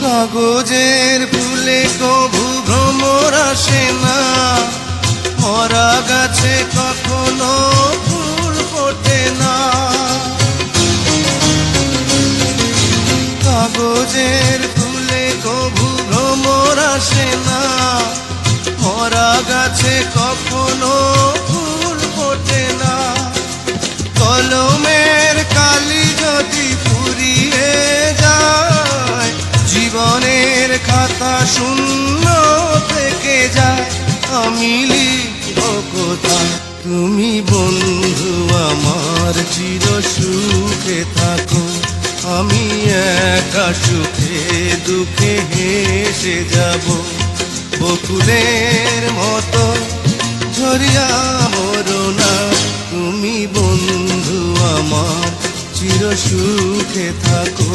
কাগজের ফুলে কভু ভ্রমর আসে না, মরা গাছে কখনো ফুল ফোটে না। কাগজের ফুলে কভু ভ্রমর আসে না, মরা গাছে কখনো ফুল ফোটে না। কলমের কালি যদি ফুরিয়ে যায়, জীবনের খাতা শূন্য থেকে যায়। আমি লিখব কোথায়, তুমি বন্ধু আমার চির সুখে থাকো। আমি একা সুখে দুঃখে হেসে যাব, বকুলের মতো ঝরিয়া মরো না। তুমি বন্ধু আমার চির সুখে থাকো।